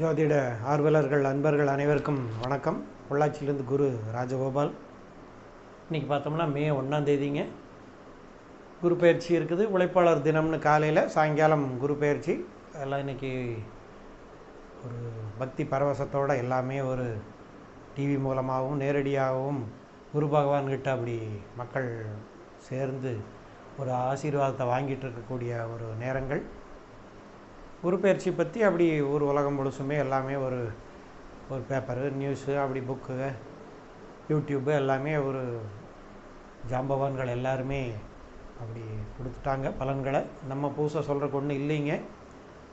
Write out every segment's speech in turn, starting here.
ஜோதிட ஆர்வலர்கள் அன்பர்கள் அனைவருக்கும் வணக்கம். பொள்ளாச்சியிலேருந்து குரு ராஜகோபால். இன்றைக்கி பார்த்தோம்னா மே 1 குரு பயிற்சி இருக்குது. உழைப்பாளர் தினம்னு காலையில் சாயங்காலம் குரு பயிற்சி. எல்லாம் இன்றைக்கி ஒரு பக்தி பரவசத்தோடு எல்லாமே ஒரு டிவி மூலமாகவும் நேரடியாகவும் குரு பகவான்கிட்ட அப்படி மக்கள் சேர்ந்து ஒரு ஆசீர்வாதத்தை வாங்கிட்டு இருக்கக்கூடிய ஒரு நேரங்கள். குரு பயிற்சி பற்றி அப்படி ஒரு உலகம் முழுசுமே எல்லாமே ஒரு பேப்பரு நியூஸு அப்படி புக்கு யூடியூப்பு எல்லாமே ஒரு ஜாம்பவான்கள் எல்லாருமே அப்படி கொடுத்துட்டாங்க பலன்களை. நம்ம புதுசாக சொல்கிறக்கு ஒன்றும் இல்லைங்க.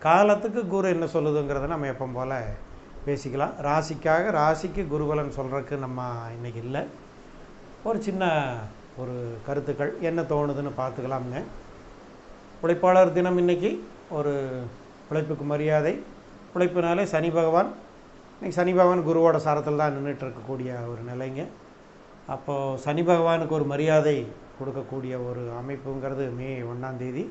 காலத்துக்கு குரு என்ன சொல்லுதுங்கிறத நம்ம எப்போ போல் பேசிக்கலாம். ராசிக்கு குருபலன் சொல்கிறதுக்கு நம்ம இன்றைக்கி இல்லை. ஒரு சின்ன ஒரு கருத்துக்கள் என்ன தோணுதுன்னு பார்த்துக்கலாமுங்க. உழைப்பாளர் தினம் இன்றைக்கி ஒரு உழைப்புக்கு மரியாதை. உழைப்புனாலே சனி பகவான், இன்றைக்கி சனி பகவான் குருவோட சாரத்தில் தான் நின்றுட்டு இருக்கக்கூடிய ஒரு நிலைங்க. அப்போது சனி பகவானுக்கு ஒரு மரியாதை கொடுக்கக்கூடிய ஒரு அமைப்புங்கிறது மே 1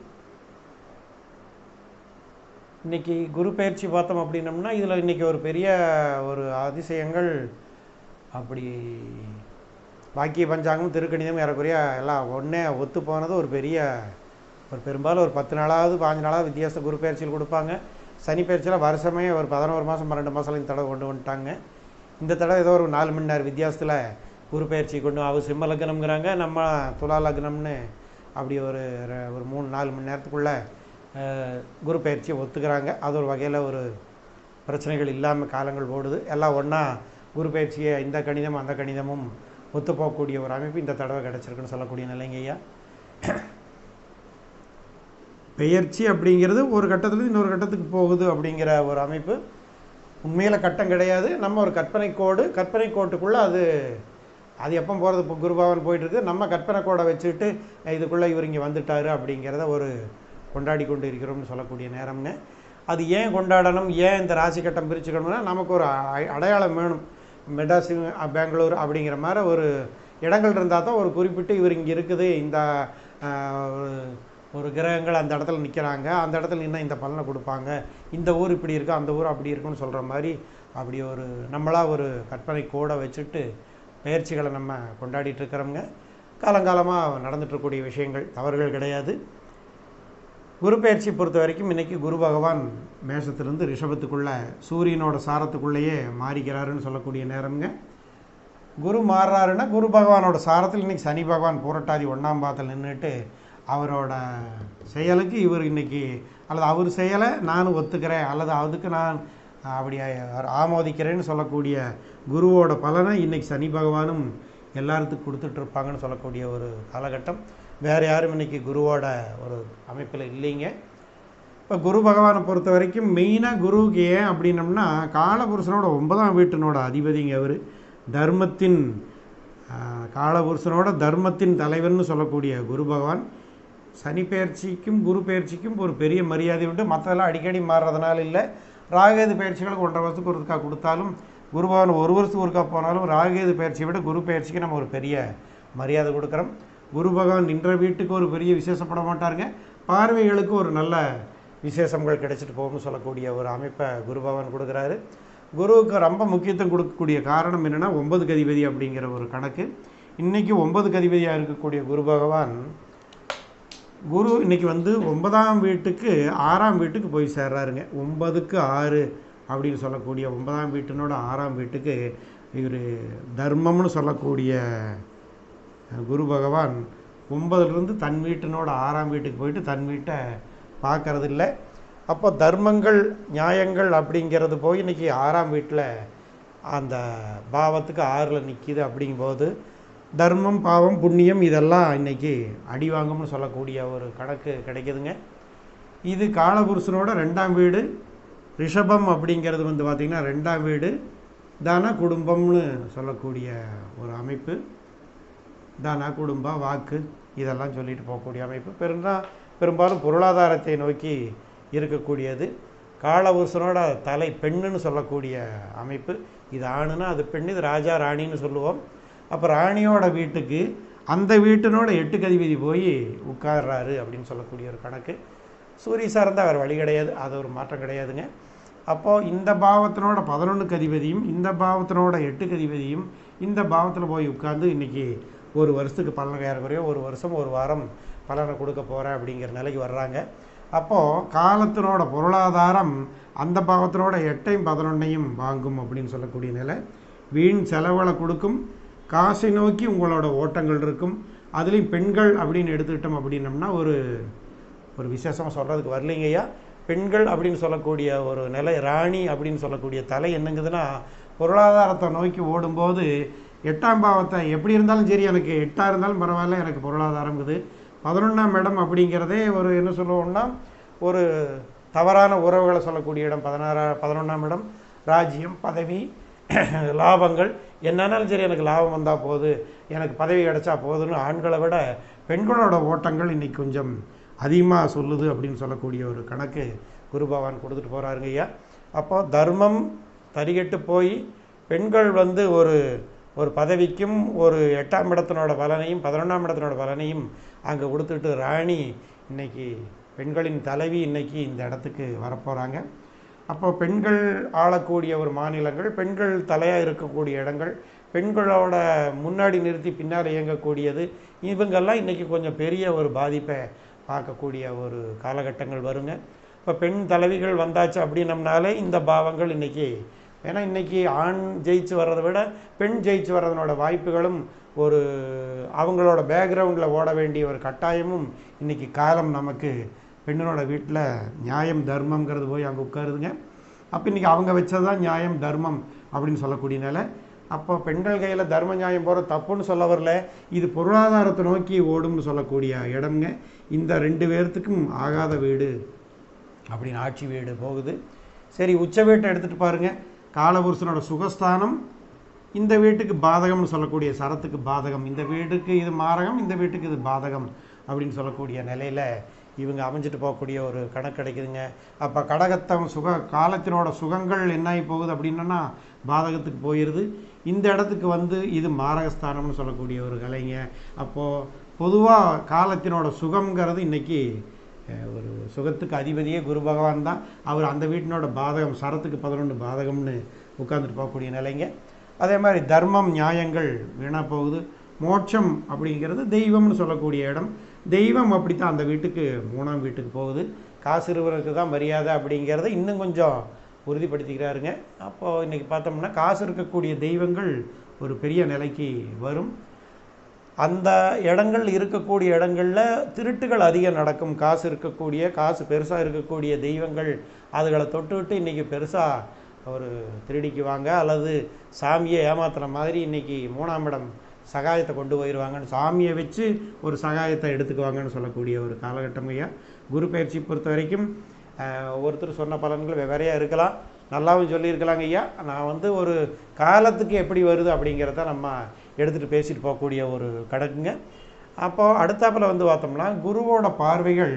இன்றைக்கி குரு பயிற்சி பார்த்தோம் அப்படின்னம்னா இதில் இன்றைக்கி ஒரு பெரிய ஒரு அதிசயங்கள் அப்படி வாக்கிய பஞ்சாங்கம் திருக்கணிதம் ஏறக்குறைய எல்லாம் ஒன்றே ஒத்து போனது. ஒரு பெரும்பாலும் ஒரு 10 நாளாவது 15 நாளாவது வித்தியாசம் குரு பயிற்சியில் கொடுப்பாங்க. சனி பயிற்சியில் வருஷமே ஒரு 11 மாதம் 12 மாதம் இந்த தடவை கொண்டு வந்துட்டாங்க. இந்த தடவை ஏதோ ஒரு 4 மணி நேரம் வித்தியாசத்தில் குரு பயிற்சி கொண்டு அவர் சிம்ம லக்னம்ங்கிறாங்க, நம்ம துலா லக்னம்னு அப்படி ஒரு 3-4 மணி நேரத்துக்குள்ளே குரு பயிற்சியை ஒத்துக்கிறாங்க. அது ஒரு வகையில் ஒரு பிரச்சனைகள் இல்லாமல் காலங்கள் ஓடுது. எல்லாம் ஒன்றா குரு பயிற்சியை இந்த கணிதம் அந்த கணிதமும் ஒத்துப்போகக்கூடிய ஒரு அமைப்பு இந்த தடவை கிடச்சிருக்குன்னு சொல்லக்கூடிய நிலைங்க ஐயா. பெயர்ச்சி அப்படிங்கிறது ஒரு கட்டத்துலேருந்து இன்னொரு கட்டத்துக்கு போகுது அப்படிங்கிற ஒரு அமைப்பு உண்மையில் கட்டம் கிடையாது. நம்ம ஒரு கற்பனை கோட்டுக்குள்ளே அது எப்போ போகிறது. இப்போ குருபவன் போயிட்டுருக்கு, நம்ம கற்பனை கோடை வச்சுட்டு இதுக்குள்ளே இவர் இங்கே வந்துட்டார் அப்படிங்கிறத ஒரு கொண்டாடி கொண்டு இருக்கிறோம்னு சொல்லக்கூடிய நேரம்ங்க. அது ஏன் கொண்டாடணும், ஏன் இந்த ராசி கட்டம் பிரிச்சுக்கணும்னா நமக்கு ஒரு அடையாளம் வேணும். மெட்ராஸ், பெங்களூர் அப்படிங்கிற மாதிரி ஒரு இடங்கள் இருந்தால் தான் ஒரு குறிப்பிட்டு இவர் இங்கே இருக்குது, இந்த ஒரு கிரகங்கள் அந்த இடத்துல நிற்கிறாங்க, அந்த இடத்துல நின்னா இந்த பலனை கொடுப்பாங்க, இந்த ஊர் இப்படி இருக்குது அந்த ஊர் அப்படி இருக்குன்னு சொல்கிற மாதிரி அப்படி ஒரு நம்மளாக ஒரு கற்பனை கோடை வச்சுட்டு பயிற்சிகளை நம்ம கொண்டாடிட்டு இருக்கிறோங்க. காலங்காலமாக நடந்துகிட்ருக்கூடிய விஷயங்கள், தவறுகள் கிடையாது. குரு பயிற்சி பொறுத்த வரைக்கும் இன்றைக்கி குரு பகவான் மேஷத்துலேருந்து ரிஷபத்துக்குள்ளே சூரியனோட சாரத்துக்குள்ளேயே மாறிக்கிறாருன்னு சொல்லக்கூடிய நேரம்ங்க. குரு மாறுறாருன்னா குரு பகவானோட சாரத்தில் இன்றைக்கி சனி பகவான் பூரட்டாதி 1ஆம் பாதத்தில் நின்றுட்டு அவரோட செயலுக்கு இவர் இன்றைக்கி அல்லது அவர் செயலை நான் ஒத்துக்கிறேன் அல்லது அதுக்கு நான் அப்படி ஆமோதிக்கிறேன்னு சொல்லக்கூடிய குருவோட பலனை இன்றைக்கி சனி பகவானும் எல்லாத்துக்கும் கொடுத்துட்ருப்பாங்கன்னு சொல்லக்கூடிய ஒரு காலகட்டம். வேறு யாரும் இன்றைக்கி குருவோட ஒரு அமைப்பில் இல்லைங்க. இப்போ குரு பகவானை பொறுத்த வரைக்கும் மெயினாக குருவுக்கு ஏன் அப்படின்னம்னா காலபுருஷனோட 9ஆம் வீட்டினோட அதிபதிங்க. அவர் தர்மத்தின் காலபுருஷனோட தர்மத்தின் தலைவர்னு சொல்லக்கூடிய குரு பகவான் சனி பயிற்சிக்கும் குரு பயிற்சிக்கும் ஒரு பெரிய மரியாதை உண்டு. மற்றதெல்லாம் அடிக்கடி மாறுறதுனால இல்லை. ராகுகேது பயிற்சிகளுக்கு 1.5 வருஷத்துக்கு ஒருக்கா கொடுத்தாலும் குரு பகவான் 1 வருஷத்துக்கு ஒருக்கா போனாலும் ராகுகேது பயிற்சியை விட குரு பயிற்சிக்கு நம்ம ஒரு பெரிய மரியாதை கொடுக்குறோம். குரு பகவான் நின்ற வீட்டுக்கு ஒரு பெரிய விசேஷப்பட மாட்டாருங்க. பார்வைகளுக்கு ஒரு நல்ல விசேஷங்கள் கிடைச்சிட்டு போகும்னு சொல்லக்கூடிய ஒரு அமைப்பை குரு பகவான் கொடுக்குறாரு. குருவுக்கு ரொம்ப முக்கியத்துவம் கொடுக்கக்கூடிய காரணம் என்னென்னா 9க்கு அதிபதி அப்படிங்கிற ஒரு கணக்கு. இன்றைக்கி 9க்கு அதிபதியாக இருக்கக்கூடிய குரு பகவான் குரு இன்றைக்கி 9ஆம் வீட்டுக்கு 6ஆம் வீட்டுக்கு போய் சேர்றாருங்க. 9க்கு 6 அப்படின்னு சொல்லக்கூடிய 9ஆம் வீட்டினோட 6ஆம் வீட்டுக்கு இவர் தர்மம்னு சொல்லக்கூடிய குரு பகவான் 9லேருந்து தன் வீட்டினோட 6ஆம் வீட்டுக்கு போயிட்டு தன் வீட்டை பார்க்கறது இல்லை. அப்போ தர்மங்கள் நியாயங்கள் அப்படிங்கிறது போய் இன்றைக்கி 6ஆம் வீட்டில் அந்த பாவத்துக்கு 6ல் நிற்கிது. அப்படிங்கும்போது தர்மம் பாவம் புண்ணியம் இதெல்லாம் இன்றைக்கி அடிவாங்கம்னு சொல்லக்கூடிய ஒரு கணக்கு கிடைக்குதுங்க. இது காலபுருஷனோட 2ஆம் வீடு ரிஷபம் அப்படிங்கிறது பார்த்திங்கன்னா 2ஆம் வீடு தான குடும்பம்னு சொல்லக்கூடிய ஒரு அமைப்பு. தான குடும்பம் வாக்கு இதெல்லாம் சொல்லிட்டு போகக்கூடிய அமைப்பு. பெரும்பாலும் பொருளாதாரத்தை நோக்கி இருக்கக்கூடியது. காலபுருஷனோட தலை பெண்ணுன்னு சொல்லக்கூடிய அமைப்பு. இது ஆணுன்னா அது பெண், இது ராஜா ராணின்னு சொல்லுவோம். அப்போ ராணியோட வீட்டுக்கு அந்த வீட்டினோட 8க்கு அதிபதி போய் உட்கார்றாரு அப்படின்னு சொல்லக்கூடிய ஒரு கணக்கு. சூரிய சார்ந்தால் வேறு வழி கிடையாது, அது ஒரு மாற்றம் கிடையாதுங்க. அப்போது இந்த பாவத்தினோட 11க்கு அதிபதியும் இந்த பாவத்தினோட 8க்கு அதிபதியும் இந்த பாவத்தில் போய் உட்கார்ந்து இன்றைக்கி ஒரு வருஷத்துக்கு பலன் ஏறக்குறையோ ஒரு வருஷம் ஒரு வாரம் பலனை கொடுக்க போகிறேன் அப்படிங்கிற நிலைக்கு வர்றாங்க. அப்போது காலத்தினோட பொருளாதாரம் அந்த பாவத்தினோட 8ஐயும் 11ஐயும் வாங்கும் அப்படின்னு சொல்லக்கூடிய நிலை. வீண் செலவுகளை கொடுக்கும், காசை நோக்கி உங்களோட ஓட்டங்கள் இருக்கும். அதுலேயும் பெண்கள் அப்படின்னு எடுத்துக்கிட்டோம் அப்படின்னம்னா ஒரு விசேஷமாக சொல்கிறதுக்கு வரலைங்கய்யா. பெண்கள் அப்படின்னு சொல்லக்கூடிய ஒரு நிலை, ராணி அப்படின்னு சொல்லக்கூடிய தலை என்னங்குதுன்னா, பொருளாதாரத்தை நோக்கி ஓடும்போது 8ஆம் பாவத்தை எப்படி இருந்தாலும் சரி, எனக்கு 8ஆக இருந்தாலும் பரவாயில்ல, எனக்கு பொருளாதாரங்குது. 11ஆம் இடம் அப்படிங்கிறதே ஒரு என்ன சொல்லுவோம்னா, ஒரு தவறான உறவுகளை சொல்லக்கூடிய இடம். 11ஆம் இடம் ராஜ்யம், பதவி, லாபங்கள். என்னன்னாலும் சரி எனக்கு லாபம் வந்தால் போகுது, எனக்கு பதவி கிடச்சா போதுன்னு ஆண்களை விட பெண்களோட ஓட்டங்கள் இன்றைக்கி கொஞ்சம் அதிகமாக சொல்லுது அப்படின்னு சொல்லக்கூடிய ஒரு கணக்கு குரு பகவான் கொடுத்துட்டு போகிறாருங்க ஐயா. அப்போது தர்மம் தரிகட்டு போய் பெண்கள் வந்து ஒரு பதவிக்கும் ஒரு 8ஆம் இடத்தினோட பலனையும் 11ஆம் இடத்தினோட பலனையும் அங்கே கொடுத்துட்டு ராணி இன்னைக்கு பெண்களின் தலைவி இன்னைக்கு இந்த இடத்துக்கு வரப்போகிறாங்க. அப்போ பெண்கள் ஆளக்கூடிய ஒரு மாநிலங்கள், பெண்கள் தலையாக இருக்கக்கூடிய இடங்கள், பெண்களோட முன்னாடி நிறுத்தி பின்னால் இயங்கக்கூடியது, இவங்கெல்லாம் இன்றைக்கி கொஞ்சம் பெரிய ஒரு பாதிப்பை பார்க்கக்கூடிய ஒரு காலகட்டங்கள் வருங்க. இப்போ பெண் தலைவிகள் வந்தாச்சு அப்படின்னம்னாலே இந்த பாவங்கள் இன்றைக்கி, ஏன்னா இன்றைக்கி ஆண் ஜெயிச்சு வர்றதை விட பெண் ஜெயிச்சு வர்றதனோட வாய்ப்புகளும் ஒரு அவங்களோட பேக்ரவுண்டில் ஓட வேண்டிய ஒரு கட்டாயமும் இன்றைக்கி காலம் நமக்கு பெண்ணனோட வீட்டில் நியாயம் தர்மங்கிறது போய் அங்கே உட்காருதுங்க. அப்போ இன்றைக்கி அவங்க வச்சது தான் நியாயம் தர்மம் அப்படின்னு சொல்லக்கூடிய நிலை. அப்போ பெண்கள் கையில் தர்ம நியாயம் போகிற தப்புன்னு சொல்ல வரல, இது பொருளாதாரத்தை நோக்கி ஓடும்னு சொல்லக்கூடிய இடம்ங்க. இந்த 2 பேர்த்துக்கும் ஆகாத வீடு அப்படின்னு ஆட்சி வீடு போகுது. சரி, உச்ச வீட்டை எடுத்துகிட்டு பாருங்கள். காலபுருஷனோட சுகஸ்தானம் இந்த வீட்டுக்கு பாதகம்னு சொல்லக்கூடிய சரத்துக்கு பாதகம், இந்த வீட்டுக்கு இது மாரகம், இந்த வீட்டுக்கு இது பாதகம் அப்படின்னு சொல்லக்கூடிய நிலையில் இவங்க அமைஞ்சிட்டு போகக்கூடிய ஒரு கணக்கு கிடைக்குதுங்க. அப்போ கடகத்தம் காலத்தினோட சுகங்கள் என்னாகி போகுது அப்படின்னா பாதகத்துக்கு போயிடுது. இந்த இடத்துக்கு வந்து இது மாரகஸ்தானம்னு சொல்லக்கூடிய ஒரு கலைங்க. அப்போது பொதுவாக காலத்தினோட சுகங்கிறது இன்றைக்கி ஒரு சுகத்துக்கு அதிபதியே குரு பகவான் தான். அவர் அந்த வீட்டினோட பாதகம் சரத்துக்கு 11 பாதகம்னு உட்காந்துட்டு போகக்கூடிய நிலைங்க. அதே மாதிரி தர்மம் நியாயங்கள் வீணாக போகுது. மோட்சம் அப்படிங்கிறது தெய்வம்னு சொல்லக்கூடிய இடம். தெய்வம் அப்படித்தான் அந்த வீட்டுக்கு 3ஆம் வீட்டுக்கு போகுது. காசு இருவருக்கு தான் மரியாதை அப்படிங்கிறத இன்னும் கொஞ்சம் உறுதிப்படுத்திக்கிறாருங்க. அப்போது இன்றைக்கி பார்த்தோம்னா காசு இருக்கக்கூடிய தெய்வங்கள் ஒரு பெரிய நிலைக்கு வரும். அந்த இடங்கள் இருக்கக்கூடிய இடங்களில் திருட்டுகள் அதிகம் நடக்கும். காசு இருக்கக்கூடிய, காசு பெருசாக இருக்கக்கூடிய தெய்வங்கள் அதுகளை தொட்டுவிட்டு இன்றைக்கி பெருசாக ஒரு திருடிக்குவாங்க, அல்லது சாமியை ஏமாத்துகிற மாதிரி இன்றைக்கி 3ஆம் இடம் சகாயத்தை கொண்டு போயிடுவாங்கன்னு, சாமியை வச்சு ஒரு சகாயத்தை எடுத்துக்குவாங்கன்னு சொல்லக்கூடிய ஒரு காலகட்டம் ஐயா. குரு பயிற்சி பொறுத்த வரைக்கும் ஒருத்தர் சொன்ன பலன்கள் வெவ்வேறையாக இருக்கலாம், நல்லாவும் சொல்லியிருக்கலாங்க ஐயா. நான் வந்து ஒரு காலத்துக்கு எப்படி வருது அப்படிங்கிறத நம்ம எடுத்துகிட்டு பேசிட்டு போகக்கூடிய ஒரு கணக்குங்க. அப்போது அடுத்தாப்பில் வந்து பார்த்தோம்னா குருவோட பார்வைகள்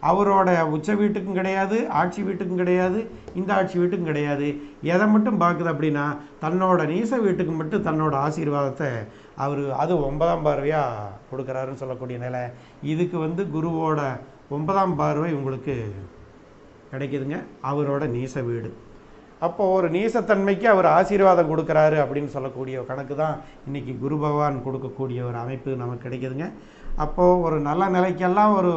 அவரோட உச்ச வீட்டுக்கும் கிடையாது, ஆட்சி வீட்டுக்கும் கிடையாது, இந்த ஆட்சி வீட்டுக்கும் கிடையாது. எதை மட்டும் பார்க்குது அப்படின்னா தன்னோட நீச வீட்டுக்கு மட்டும் தன்னோட ஆசீர்வாதத்தை அவர் அது 9ஆம் பார்வையாக கொடுக்குறாருன்னு சொல்லக்கூடிய நிலை. இதுக்கு வந்து குருவோட 9ஆம் பார்வை உங்களுக்கு கிடைக்குதுங்க, அவரோட நீச வீடு. அப்போது ஒரு நீசத்தன்மைக்கு அவர் ஆசீர்வாதம் கொடுக்குறாரு அப்படின்னு சொல்லக்கூடிய கணக்கு தான் இன்றைக்கி குரு பகவான் கொடுக்கக்கூடிய ஒரு அமைப்பு நமக்கு கிடைக்குதுங்க. அப்போது ஒரு நல்ல நிலைக்கெல்லாம் ஒரு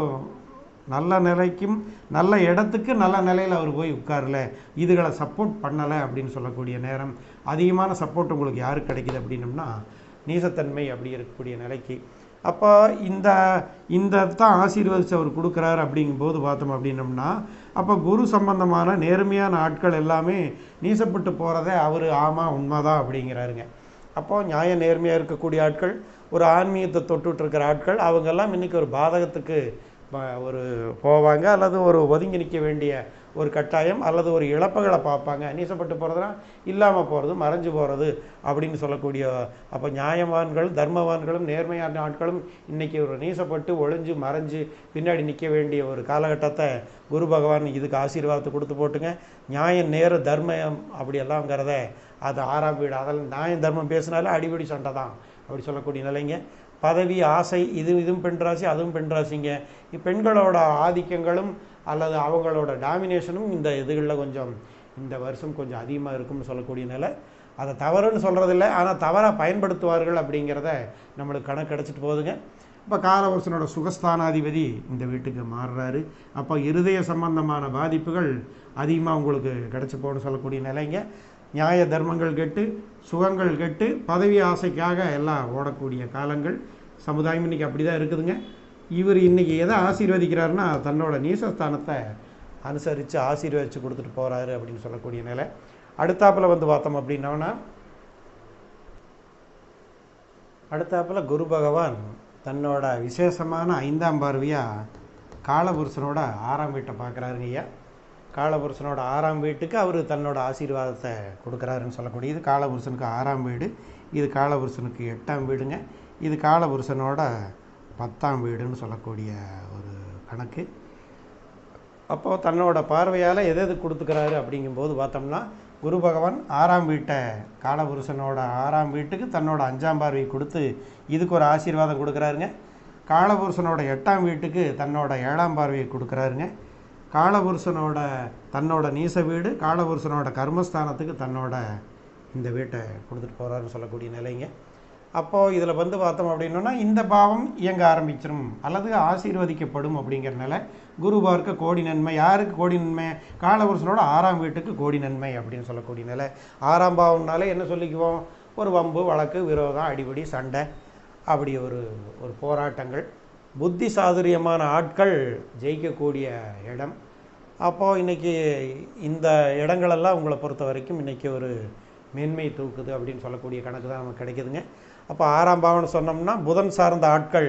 நல்ல நிலைக்கும் நல்ல இடத்துக்கு நல்ல நிலையில் அவர் போய் உட்காரல, இதுகளை சப்போர்ட் பண்ணலை அப்படின்னு சொல்லக்கூடிய நேரம். அதிகமான சப்போர்ட் உங்களுக்கு யாருக்கு கிடைக்கிது அப்படின்னம்னா நீசத்தன்மை அப்படி இருக்கக்கூடிய நிலைக்கு. அப்போ இந்த தான் ஆசீர்வதித்து அவர் கொடுக்குறாரு அப்படிங்கும்போது பார்த்தோம் அப்படின்னம்னா அப்போ குரு சம்பந்தமான நேர்மையான ஆட்கள் எல்லாமே நீசப்பட்டு போகிறதே அவர் ஆமாம் உண்மைதான் அப்படிங்கிறாருங்க. அப்போது நியாய நேர்மையாக இருக்கக்கூடிய ஆட்கள், ஒரு ஆன்மீகத்தை தொட்டுட்டு இருக்கிற ஆட்கள், அவங்கெல்லாம் இன்றைக்கி ஒரு பாதகத்துக்கு ஒரு போவாங்க, அல்லது ஒரு ஒதுங்கி நிற்க வேண்டிய ஒரு கட்டாயம், அல்லது ஒரு இழப்புகளை பார்ப்பாங்க. நீசப்பட்டு போகிறதுனா இல்லாமல் போகிறது, மறைஞ்சு போகிறது அப்படின்னு சொல்லக்கூடிய. அப்போ நியாயவான்கள் தர்மவான்களும் நேர்மையான ஆட்களும் இன்றைக்கி ஒரு நீசப்பட்டு ஒழிஞ்சு மறைஞ்சு பின்னாடி நிற்க வேண்டிய ஒரு காலகட்டத்தை குரு பகவான் இதுக்கு ஆசீர்வாதத்தை கொடுத்து போட்டுங்க. நியாயம் நேர தர்மம் அப்படியெல்லாம்ங்கிறத அது 6ஆம் வீடு, அதில் நியாயம் தர்மம் பேசினாலே அடிப்படி சண்டை தான் அப்படி சொல்லக்கூடிய நிலைங்க. பதவி ஆசை இதுவும் பெண் ராசி, அதுவும் பெண் ராசிங்க. பெண்களோட ஆதிக்கங்களும் அல்லது அவங்களோட டாமினேஷனும் இந்த இதுகளில் கொஞ்சம் இந்த வருஷம் கொஞ்சம் அதிகமாக இருக்கும்னு சொல்லக்கூடிய நிலை. அதை தவறுன்னு சொல்கிறதில்ல, ஆனால் தவறாக பயன்படுத்துவார்கள் அப்படிங்கிறத நம்மளுக்கு கணக்கு கிடச்சிட்டு போகுதுங்க. இப்போ காலபுருஷனோட சுகஸ்தானாதிபதி இந்த வீட்டுக்கு மாறுறாரு. அப்போ இருதய சம்பந்தமான பாதிப்புகள் அதிகமாக உங்களுக்கு கிடச்சி போகணும்னு சொல்லக்கூடிய நிலைங்க. நியாய தர்மங்கள் கெட்டு, சுகங்கள் கெட்டு, பதவி ஆசைக்காக எல்லாம் ஓடக்கூடிய காலங்கள். சமுதாயம் இன்றைக்கி அப்படி தான் இருக்குதுங்க. இவர் இன்றைக்கி எதை ஆசீர்வதிக்கிறாருன்னா தன்னோட நீசஸ்தானத்தை அனுசரித்து ஆசீர்வதித்து கொடுத்துட்டு போகிறாரு அப்படின்னு சொல்லக்கூடிய நிலை. அடுத்தாப்பில் வந்து பார்த்தோம் அப்படின்னோன்னா, அடுத்தாப்பில் குரு பகவான் தன்னோட விசேஷமான 5ஆம் பார்வையாக காலபுருஷனோட 6ஆம் வீட்டை பார்க்குறாருங்க ஐயா. காலபுருஷனோட 6ஆம் வீட்டுக்கு அவர் தன்னோட ஆசீர்வாதத்தை கொடுக்குறாருன்னு சொல்லக்கூடியது. காலபுருஷனுக்கு 6ஆம் வீடு, இது காலபுருஷனுக்கு 8ஆம் வீடுங்க, இது காலபுருஷனோட 10ஆம் வீடுன்னு சொல்லக்கூடிய ஒரு கணக்கு. அப்போது தன்னோட பார்வையால் எது எது கொடுத்துக்கிறாரு அப்படிங்கும்போது பார்த்தோம்னா, குரு பகவான் 6ஆம் வீட்டை காலபுருஷனோட 6ஆம் வீட்டுக்கு தன்னோட 5ஆம் பார்வை கொடுத்து இதுக்கு ஒரு ஆசீர்வாதம் கொடுக்குறாருங்க. காலபுருஷனோட 8ஆம் வீட்டுக்கு தன்னோட 7ஆம் பார்வையை கொடுக்குறாருங்க. காலபுருஷனோட தன்னோட நீச வீடு, காலபுருஷனோட கர்மஸ்தானத்துக்கு தன்னோட இந்த வீட்டை கொடுத்துட்டு போகிறாருன்னு சொல்லக்கூடிய நிலைங்க. அப்போது இதில் வந்து பார்த்தோம் அப்படின்னா, இந்த பாவம் இயங்க ஆரம்பிச்சிடும் அல்லது ஆசீர்வதிக்கப்படும் அப்படிங்கிற நிலை. குரு பார்க்க கோடி நன்மை. யாருக்கு கோடி நன்மை? காலபுருஷனோட 6ஆம் வீட்டுக்கு கோடி நன்மை அப்படின்னு சொல்லக்கூடிய நிலை. 6ஆம் பாவம்னாலே என்ன சொல்லிக்குவோம்? ஒரு வம்பு, வழக்கு, விரோதம், அடிபடி, சண்டை, அப்படி ஒரு ஒரு போராட்டங்கள், புத்தி சாதுரியமான ஆட்கள் ஜெயிக்கக்கூடிய இடம். அப்போது இன்றைக்கி இந்த இடங்களெல்லாம் உங்களை பொறுத்த வரைக்கும் இன்றைக்கி ஒரு மேன்மை தூக்குது அப்படின்னு சொல்லக்கூடிய கணக்கு தான் நமக்கு கிடைக்குதுங்க. அப்போ 6ஆம் பாவம்னு சொன்னோம்னா புதன் சார்ந்த ஆட்கள்,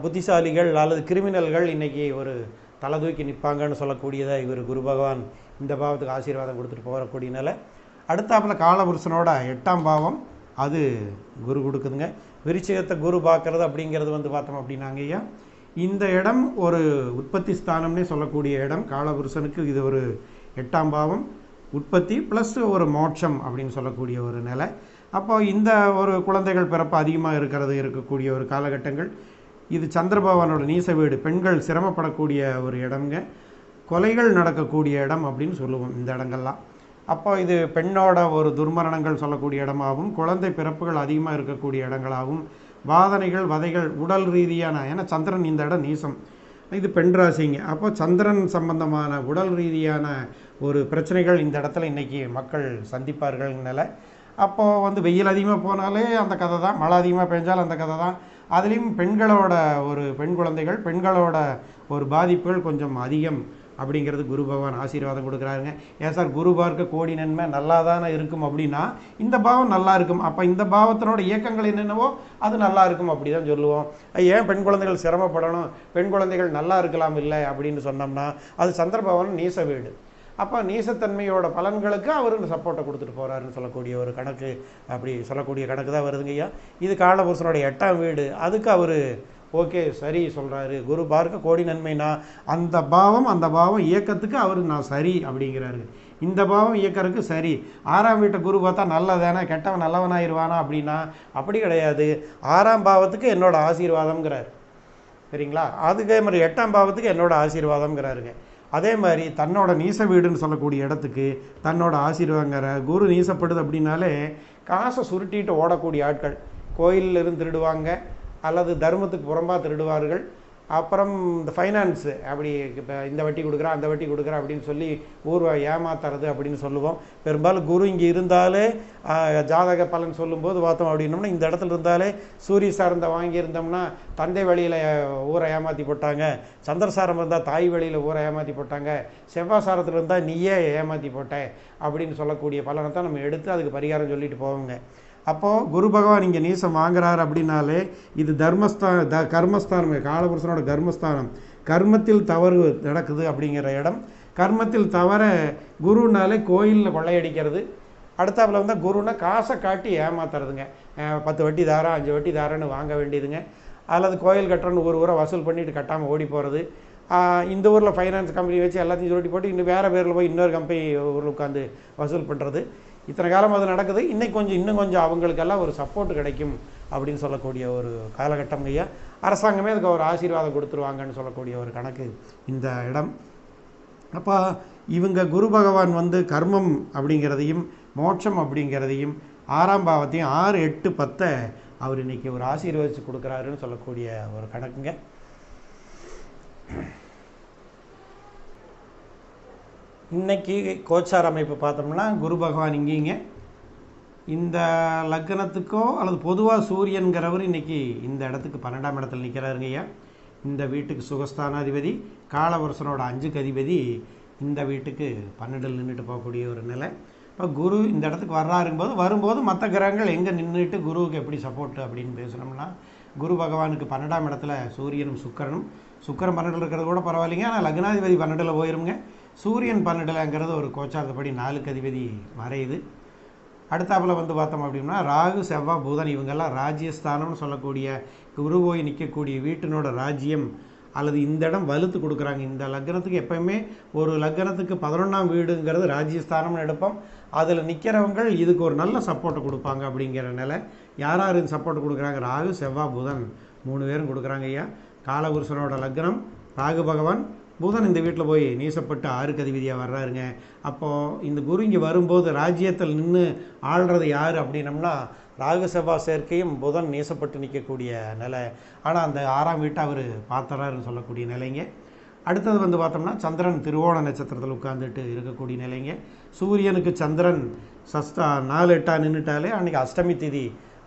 புத்திசாலிகள் அல்லது கிரிமினல்கள் இன்றைக்கி ஒரு தலை தூக்கி நிற்பாங்கன்னு சொல்லக்கூடியதை இவர் குரு பகவான் இந்த பாவத்துக்கு ஆசீர்வாதம் கொடுத்துட்டு போகக்கூடிய நிலை. அடுத்தாப்பில் காலபுருஷனோட 8ஆம் பாவம் அது குரு கொடுக்குதுங்க. விருச்சிகத்தை குரு பார்க்குறது அப்படிங்கிறது வந்து பார்த்தோம் அப்படின்னாங்க ஐயா, இந்த இடம் ஒரு உற்பத்தி ஸ்தானம்னே சொல்லக்கூடிய இடம். காலபுருஷனுக்கு இது ஒரு 8ஆம் பாவம், உற்பத்தி ப்ளஸ் ஒரு மோட்சம் அப்படின்னு சொல்லக்கூடிய ஒரு நிலை. அப்போது இந்த ஒரு குழந்தைகள் பிறப்பு அதிகமாக இருக்கக்கூடிய ஒரு காலகட்டங்கள். இது சந்திரபகவானோட நீச வீடு, பெண்கள் சிரமப்படக்கூடிய ஒரு இடம்ங்க, கொலைகள் நடக்கக்கூடிய இடம் அப்படின்னு சொல்லுவோம் இந்த இடங்கள்லாம். அப்போ இது பெண்ணோட ஒரு துர்மரணங்கள் சொல்லக்கூடிய இடமாகவும், குழந்தை பிறப்புகள் அதிகமாக இருக்கக்கூடிய இடங்களாகவும், வாதனைகள், வதைகள், உடல் ரீதியான, ஏன்னா சந்திரன் இந்த இடம் நீசம், இது பெண் ராசிங்க. அப்போ சந்திரன் சம்பந்தமான உடல் ரீதியான ஒரு பிரச்சனைகள் இந்த இடத்துல இன்றைக்கி மக்கள் சந்திப்பார்கள் நிலை. அப்போது வந்து வெயில் அதிகமாக போனாலே அந்த கதை தான், மழை அதிகமாக பெஞ்சாலும் அந்த கதை தான். அதுலேயும் பெண்களோட ஒரு பெண் குழந்தைகள், பெண்களோட ஒரு பாதிப்புகள் கொஞ்சம் அதிகம் அப்படிங்கிறது குரு பகவான் ஆசீர்வாதம் கொடுக்குறாருங்க. ஏன் சார் குரு பார்க்க கோடி நன்மை நல்லா தானே இருக்கும் அப்படின்னா, இந்த பாவம் நல்லா இருக்கும், அப்போ இந்த பாவத்தினோட இயக்கங்கள் என்னென்னவோ அது நல்லா இருக்கும் அப்படி தான் சொல்லுவோம். ஏன் பெண் குழந்தைகள் சிரமப்படணும், பெண் குழந்தைகள் நல்லா இருக்கலாம் இல்லை அப்படின்னு சொன்னோம்னா, அது சந்திரபகவான் நீச வீடு. அப்போ நீசத்தன்மையோட பலன்களுக்கு அவர் சப்போர்ட்டை கொடுத்துட்டு போகிறாருன்னு சொல்லக்கூடிய ஒரு கணக்கு, அப்படி சொல்லக்கூடிய கணக்கு தான் வருதுங்க ஐயா. இது காலபுருஷனோட 8ஆம் வீடு, அதுக்கு அவர் ஓகே சரி சொல்கிறாரு. குரு பார்க்க கோடி நன்மைனா அந்த பாவம் இயக்கத்துக்கு அவர் நான் சரி அப்படிங்கிறாரு. இந்த பாவம் இயக்கறதுக்கு சரி. 6ஆம் வீட்டை குரு பார்த்தா நல்லதானே, கெட்டவன் நல்லவனாயிருவானா அப்படின்னா அப்படி கிடையாது. 6ஆம் பாவத்துக்கு என்னோட ஆசீர்வாதம்ங்கிறார், சரிங்களா? அதுக்கே மாதிரி 8ஆம் பாவத்துக்கு என்னோட ஆசீர்வாதம்ங்கிறாருங்க. அதே மாதிரி தன்னோட நீச வீடுன்னு சொல்லக்கூடிய இடத்துக்கு தன்னோட ஆசீர்வாதங்கிற குரு நீசப்படுது அப்படின்னாலே காசை சுருட்டிட்டு ஓடக்கூடிய ஆட்கள், கோயிலில் இருந்து திருடுவாங்க அல்லது தர்மத்துக்கு புறம்பாக திருடுவார்கள். அப்புறம் இந்த ஃபைனான்ஸு அப்படி இப்போ இந்த வட்டி கொடுக்குறா அந்த வட்டி கொடுக்குறா அப்படின்னு சொல்லி ஊர்வா ஏமாத்துறது அப்படின்னு சொல்லுவோம். பெரும்பாலும் குரு இங்கே இருந்தாலே ஜாதக பலன் சொல்லும்போது பார்த்தோம் அப்படின்னோம்னா, இந்த இடத்துல இருந்தாலே சூரிய சாரத்தை வாங்கியிருந்தோம்னா தந்தை வழியில் ஊரை ஏமாற்றி போட்டாங்க, சந்திரசாரம் இருந்தால் தாய் வழியில் ஊரை ஏமாற்றி போட்டாங்க, செவ்வாய் சாரத்தில் இருந்தால் நீயே ஏமாற்றி போட்ட அப்படின்னு சொல்லக்கூடிய பலனை தான் நம்ம எடுத்து அதுக்கு பரிகாரம் சொல்லிட்டு போவோங்க. அப்போது குரு பகவான் இங்கே நீசம் வாங்குறாரு அப்படின்னாலே இது கர்மஸ்தானம், காலபுருஷனோட கர்மஸ்தானம். கர்மத்தில் தவறு நடக்குது அப்படிங்கிற இடம். கர்மத்தில் தவற குருனாலே கோயிலில் கொள்ளையடிக்கிறது. அடுத்தாப்புல வந்தால் குருன்னா காசை காட்டி ஏமாத்துறதுங்க. 10 வட்டி தாரா 5 வட்டி தாரன்னு வாங்க வேண்டியதுங்க. அல்லது கோயில் கட்டுறன்னு ஒரு ஊரை வசூல் பண்ணிட்டு கட்டாமல் ஓடி போகிறது. இந்த ஊரில் ஃபைனான்ஸ் கம்பெனி வச்சு எல்லாத்தையும் சுருட்டி போட்டு இன்னும் வேறு பேரில் போய் இன்னொரு கம்பெனி ஊரில் உட்காந்து வசூல் பண்ணுறது. இத்தனை காலம் அது நடக்குது. இன்னும் கொஞ்சம் அவங்களுக்கெல்லாம் ஒரு சப்போர்ட் கிடைக்கும் அப்படின்னு சொல்லக்கூடிய ஒரு காலகட்டம் ஐயா. அரசாங்கமே அதுக்கு ஒரு ஆசீர்வாதம் கொடுத்துருவாங்கன்னு சொல்லக்கூடிய ஒரு கணக்கு இந்த இடம். அப்போ இவங்க குரு பகவான் வந்து கர்மம் அப்படிங்கிறதையும் மோட்சம் அப்படிங்கிறதையும் 6ஆம் பாவத்தையும் 6, 8, 10 அவர் இன்றைக்கி ஒரு ஆசீர்வதித்து கொடுக்குறாருன்னு சொல்லக்கூடிய ஒரு கணக்குங்க. இன்றைக்கி கோச்சார அமைப்பு பார்த்தோம்னா குரு பகவான் இங்கேங்க இந்த லக்னத்துக்கோ அல்லது பொதுவாக சூரியன்கிறவர் இன்றைக்கி இந்த இடத்துக்கு 12ஆம் இடத்துல நிற்கிறாருங்கய்யா. இந்த வீட்டுக்கு சுகஸ்தானாதிபதி, காலவருஷனோட 5க்கு அதிபதி இந்த வீட்டுக்கு 12 நின்றுட்டு போகக்கூடிய ஒரு நிலை. இப்போ குரு இந்த இடத்துக்கு வரும்போது மற்ற கிரகங்கள் எங்கே நின்றுட்டு குருவுக்கு எப்படி சப்போர்ட்டு அப்படின்னு பேசுனோம்னா, குரு பகவானுக்கு 12ஆம் இடத்துல சூரியனும் சுக்கிரனும், சுக்கிரன் 12 இருக்கிறது கூட பரவாயில்லைங்க, ஆனால் லக்னாதிபதி 12 போயிருங்க. சூரியன் 12ங்கிறது ஒரு கோச்சாரப்படி 4க்கு அதிபதி மறையுது. அடுத்தாப்பில் வந்து பார்த்தோம் அப்படின்னா ராகு, செவ்வாய், புதன் இவங்கெல்லாம் ராஜ்யஸ்தானம்னு சொல்லக்கூடிய குரு போய் நிற்கக்கூடிய வீட்டினோட ராஜ்யம் அல்லது இந்த இடம் வலுத்து கொடுக்குறாங்க. இந்த லக்னத்துக்கு எப்போயுமே ஒரு லக்னத்துக்கு 11ஆம் வீடுங்கிறது ராஜ்யஸ்தானம்னு எடுப்போம். அதில் நிற்கிறவங்க இதுக்கு ஒரு நல்ல சப்போர்ட்டை கொடுப்பாங்க அப்படிங்கிற நிலை. யார் யார் இது சப்போர்ட் கொடுக்குறாங்க? ராகு, செவ்வாய், புதன் 3 பேரும் கொடுக்குறாங்க ஐயா. காலபுருஷனோட லக்னம் ராகு பகவான், புதன் இந்த வீட்டில் போய் நீசப்பட்டு 6க்கு அதிபதியாக வர்றாருங்க. அப்போது இந்த குரு இங்கே வரும்போது ராஜ்யத்தில் நின்று ஆள்றது யார் அப்படின்னம்னா ராகு செவ்வாய் சேர்க்கையும் புதன் நீசப்பட்டு நிற்கக்கூடிய நிலை. ஆனால் அந்த 6ஆம் வீட்டை அவர் பார்த்துறாருன்னு சொல்லக்கூடிய நிலைங்க. அடுத்தது வந்து பார்த்தோம்னா சந்திரன் திருவோண நட்சத்திரத்தில் உட்காந்துட்டு இருக்கக்கூடிய நிலைங்க. சூரியனுக்கு சந்திரன் 4, 8 நின்றுட்டாலே அன்றைக்கி அஷ்டமி திதி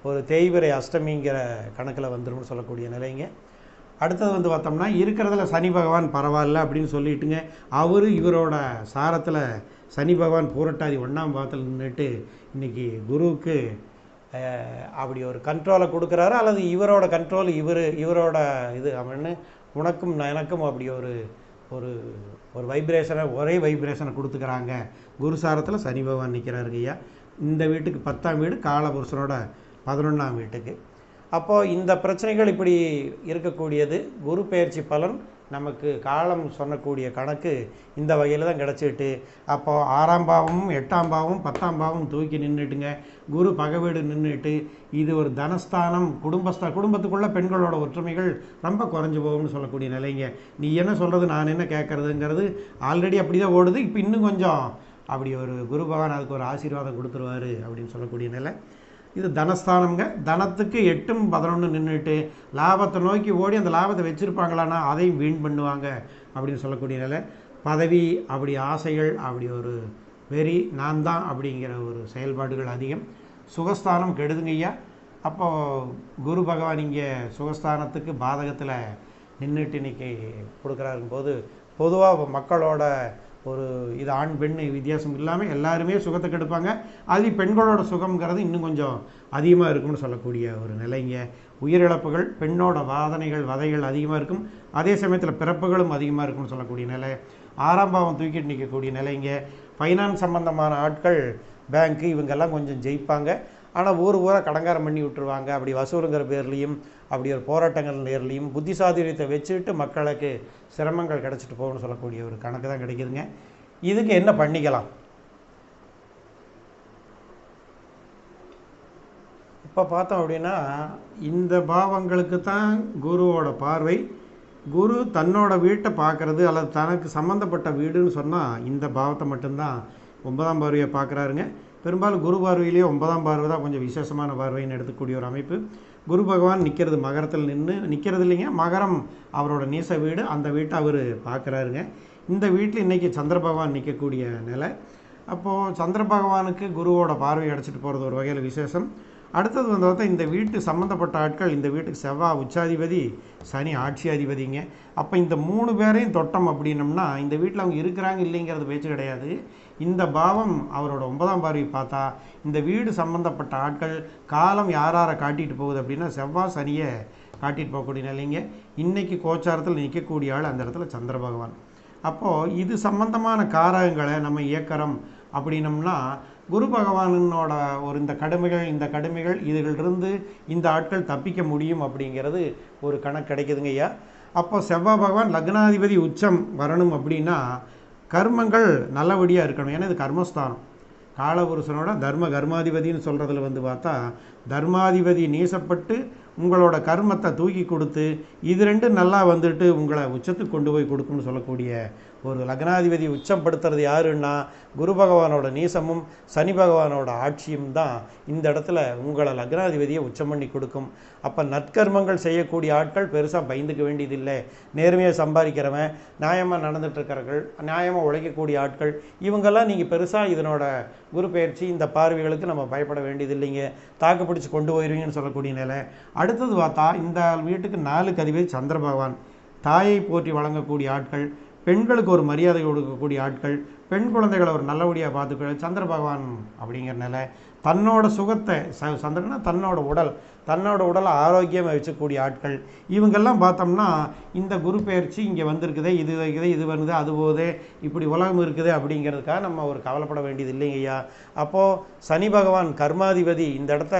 ஒரு தேய்பிறை அஷ்டமிங்கிற கணக்கில் வந்துடும் சொல்லக்கூடிய நிலைங்க. அடுத்தது வந்து பார்த்தோம்னா இருக்கிறதுல சனி பகவான் பரவாயில்ல அப்படின்னு சொல்லிட்டுங்க, அவர் இவரோட சாரத்தில் சனி பகவான் பூரட்டாதி 1ஆம் பாவத்தில் நின்றுட்டு இன்றைக்கி குருவுக்கு அப்படி ஒரு கண்ட்ரோலை கொடுக்குறாரு. அல்லது இவரோட கண்ட்ரோல் இவரோட இது அவன்னு உனக்கும் எனக்கும் அப்படி ஒரு வைப்ரேஷனை ஒரே வைப்ரேஷனை கொடுத்துக்கிறாங்க. குரு சாரத்தில் சனி பகவான் நிற்கிறாருங்க ஐயா. இந்த வீட்டுக்கு 10ஆம் வீடு, காலபுருஷனோட 11ஆம் வீட்டுக்கு. அப்போது இந்த பிரச்சனைகள் இப்படி இருக்கக்கூடியது குரு பெயர்ச்சி பலன் நமக்கு காலம் சொன்னக்கூடிய கணக்கு இந்த வகையில் தான் கிடச்சிட்டு. அப்போது 6ஆம் பாவமும் 8ஆம் பாவமும் 10ஆம் பாவமும் தூக்கி நின்றுட்டுங்க, குரு பகவீடு நின்றுட்டு இது ஒரு தனஸ்தானம், குடும்பத்துக்குள்ளே பெண்களோட ஒற்றுமைகள் ரொம்ப குறைஞ்சி போகும்னு சொல்லக்கூடிய நிலைங்க. நீ என்ன சொல்கிறது நான் என்ன கேட்குறதுங்கிறது ஆல்ரெடி அப்படி தான் ஓடுது. இப்போ இன்னும் கொஞ்சம் அப்படி ஒரு குரு பகவான் அதுக்கு ஒரு ஆசீர்வாதம் கொடுத்துருவாரு அப்படின்னு சொல்லக்கூடிய நிலை. இது தனஸ்தானம்ங்க. தனத்துக்கு 8ம் 11 நின்றுட்டு லாபத்தை நோக்கி ஓடி அந்த லாபத்தை வச்சுருப்பாங்களான்னா அதையும் வீண் பண்ணுவாங்க அப்படின்னு சொல்லக்கூடிய நிலை. பதவி அப்படி ஆசைகள் அப்படி ஒரு வெறி நான் தான் அப்படிங்கிற ஒரு செயல்பாடுகள் அதிகம். சுகஸ்தானம் கெடுதுங்கய்யா. அப்போது குரு பகவான் இங்கே சுகஸ்தானத்துக்கு பாதகத்தில் நின்றுட்டு இன்றைக்கி கொடுக்குறாருங்க போது பொதுவாக மக்களோட ஒரு இது ஆண் பெண் வித்தியாசம் இல்லாமல் எல்லாருமே சுகத்தை கெடுப்பாங்க. அது பெண்களோட சுகம்ங்கிறது இன்னும் கொஞ்சம் அதிகமாக இருக்கும்னு சொல்லக்கூடிய ஒரு நிலைங்க. உயிரிழப்புகள், பெண்ணோட வதைகள் அதிகமாக இருக்கும். அதே சமயத்தில் பிறப்புகளும் அதிகமாக இருக்கும்னு சொல்லக்கூடிய நிலை. 6ஆம் பாவம் தூக்கிட்டு நிற்கக்கூடிய நிலைங்க. ஃபைனான்ஸ் சம்பந்தமான ஆட்கள், பேங்க்கு இவங்கெல்லாம் கொஞ்சம் ஜெயிப்பாங்க. ஆனால் ஊராக கடங்காரம் பண்ணி விட்டுருவாங்க. அப்படி வசூலுங்கிற பேர்லேயும் அப்படி ஒரு போராட்டங்கள் நேர்லையும் புத்திசாதுரியத்தை வச்சுட்டு மக்களுக்கு சிரமங்கள் கிடச்சிட்டு போகணும்னு சொல்லக்கூடிய ஒரு கணக்கு தான் கிடைக்குதுங்க. இதுக்கு என்ன பண்ணிக்கலாம்? இப்போ பார்த்தோம் அப்படின்னா இந்த பாவங்களுக்கு தான் குருவோட பார்வை. குரு தன்னோட வீட்டை பார்க்குறது அல்லது தனக்கு சம்மந்தப்பட்ட வீடுன்னு சொன்னால் இந்த பாவத்தை மட்டும்தான் 9ஆம் பார்வையை பார்க்குறாருங்க. பெரும்பாலும் குரு பார்வையிலேயே 9ஆம் பார்வை தான் கொஞ்சம் விசேஷமான பார்வைன்னு எடுத்துக்கூடிய ஒரு அமைப்பு. குரு பகவான் நிற்கிறது மகரத்தில் நிற்கிறது இல்லைங்க, மகரம் அவரோட நீச வீடு, அந்த வீட்டை அவர் பார்க்குறாருங்க. இந்த வீட்டில் இன்றைக்கி சந்திர பகவான் நிற்கக்கூடிய நிலை. அப்போது சந்திர பகவானுக்கு குருவோட பார்வை அடைச்சிட்டு போகிறது ஒரு வகையில் விசேஷம். அடுத்தது வந்து பார்த்தா இந்த வீட்டு சம்மந்தப்பட்ட ஆட்கள், இந்த வீட்டுக்கு செவ்வாய் உச்சாதிபதி, சனி ஆட்சி அதிபதிங்க. அப்போ இந்த 3 பேரையும் தொட்டம் அப்படின்னம்னா இந்த வீட்டில் அவங்க இருக்கிறாங்க இல்லைங்கிறது பேச்சு கிடையாது. இந்த பாவம் அவரோட 9ஆம் பார்வை பார்த்தா இந்த வீடு சம்மந்தப்பட்ட ஆட்கள் காலம் யாரை காட்டிட்டு போகுது அப்படின்னா செவ்வாய் சனியை காட்டிட்டு போகக்கூடிய நிலைங்க. இன்றைக்கி கோச்சாரத்தில் நிற்கக்கூடிய ஆள் அந்த இடத்துல சந்திர பகவான். அப்போது இது சம்பந்தமான காரகங்களை நம்ம இயக்கிறோம் அப்படின்னம்னா குரு பகவானோட ஒரு இந்த கடுமைகள் இதிலிருந்து இந்த ஆட்கள் தப்பிக்க முடியும் அப்படிங்கிறது ஒரு கணக்கு கிடைக்குதுங்க ஐயா. அப்போ செவ்வாய் பகவான் லக்னாதிபதி உச்சம் வரணும் அப்படின்னா கர்மங்கள் நல்லபடியாக இருக்கணும். ஏன்னா இது கர்மஸ்தானம். காலபுருஷனோட கர்மாதிபதினு சொல்கிறதுல வந்து பார்த்தா தர்மாதிபதி நீசப்பட்டு உங்களோட கர்மத்தை தூக்கி கொடுத்து இது ரெண்டும் நல்லா வந்துட்டு உங்களை உச்சத்துக்கு கொண்டு போய் கொடுக்கும்னு சொல்லக்கூடிய ஒரு லக்னாதிபதி உச்சம் படுத்துறது யாருன்னா குரு பகவானோட நீசமும் சனி பகவானோட ஆட்சியும் தான் இந்த இடத்துல உங்களை லக்னாதிபதியை உச்சம் பண்ணி கொடுக்கும். அப்போ நற்கர்மங்கள் செய்யக்கூடிய ஆட்கள் பெருசாக பயந்துக்க வேண்டியதில்லை. நேர்மையாக சம்பாதிக்கிறவன், நியாயமாக நடந்துகிட்ருக்கிறவர்கள், நியாயமாக உழைக்கக்கூடிய ஆட்கள், இவங்கெல்லாம் நீங்கள் பெருசாக இதனோட குரு பயிற்சி இந்த பார்வைகளுக்கு நம்ம பயப்பட வேண்டியதில்லைங்க. தாக்கு பிடிச்சி கொண்டு போயிடுவீங்கன்னு சொல்லக்கூடிய நிலை. அடுத்தது பார்த்தா இந்த வீட்டுக்கு 4க்கு அதிபதி சந்திர பகவான். தாயை போற்றி வழங்கக்கூடிய ஆட்கள், பெண்களுக்கு ஒரு மரியாதை கொடுக்கக்கூடிய ஆட்கள், பெண் குழந்தைகளை ஒரு நல்லபடியாக பார்த்துக்க சந்திர பகவான் அப்படிங்கிற நிலை. தன்னோட சுகத்தை சந்திரனா தன்னோட உடலை ஆரோக்கியமாக வச்சுக்கூடிய ஆட்கள், இவங்கெல்லாம் பார்த்தோம்னா இந்த குரு பயிற்சி இங்கே வந்திருக்குதே, இது வைக்குதே, இது வருது, அது போதே, இப்படி உலகம் இருக்குது அப்படிங்கிறதுக்காக நம்ம ஒரு கவலைப்பட வேண்டியது இல்லைங்க ஐயா. அப்போது சனி பகவான் கர்மாதிபதி, இந்த இடத்த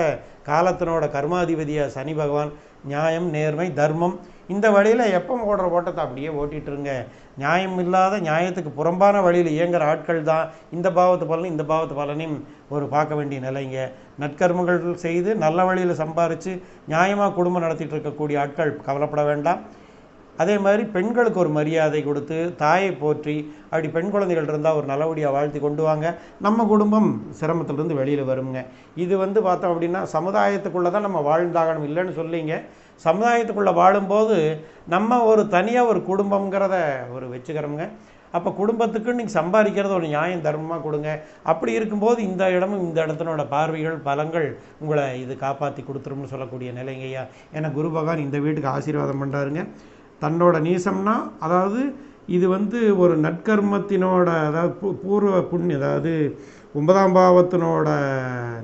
காலத்தினோட கர்மாதிபதியாக சனி பகவான் நியாயம், நேர்மை, தர்மம் இந்த வழியில் எப்போ ஓடுற ஓட்டத்தை அப்படியே ஓட்டிகிட்ருங்க. நியாயம் இல்லாத நியாயத்துக்கு புறம்பான வழியில் இயங்குகிற ஆட்கள் தான் இந்த பாவத்து பலனும் இந்த பாவத்து பலனையும் ஒரு பார்க்க வேண்டிய நிலைங்க. நற்கர்மங்கள் செய்து நல்ல வழியில் சம்பாரித்து நியாயமாக குடும்பம் நடத்திட்டு இருக்கக்கூடிய ஆட்கள் கவலைப்பட வேண்டாம். அதே மாதிரி பெண்களுக்கு ஒரு மரியாதை கொடுத்து தாயை போற்றி அப்படி பெண் குழந்தைகள் இருந்தால் ஒரு நல்லபடியாக வாழ்த்தி கொண்டு வாங்க. நம்ம குடும்பம் சிரமத்திலிருந்து வெளியில் வருங்க. இது பார்த்தோம் அப்படின்னா சமுதாயத்துக்குள்ளே தான் நம்ம வாழ்ந்தாகணும் இல்லைன்னு சொல்லிங்க. சமுதாயத்துக்குள்ளே வாழும்போது நம்ம ஒரு தனியாக ஒரு குடும்பங்கிறத ஒரு வச்சுக்கிறோங்க. அப்போ குடும்பத்துக்கு நீங்கள் சம்பாதிக்கிறது ஒரு நியாயம் தர்மமாக கொடுங்க. அப்படி இருக்கும்போது இந்த இடமும் இந்த இடத்தினோட பார்வைகள் பலங்கள் உங்களை இது காப்பாற்றி கொடுத்துரும்னு சொல்லக்கூடிய நிலைங்கய்யா. ஏன்னா குரு பகவான் இந்த வீட்டுக்கு ஆசீர்வாதம் பண்ணுறாருங்க. தன்னோட நீசம்னா அதாவது இது ஒரு நற்கர்மத்தினோட அதாவது பூர்வ புண்ணியம், அதாவது 9ஆம் பாவத்தினோட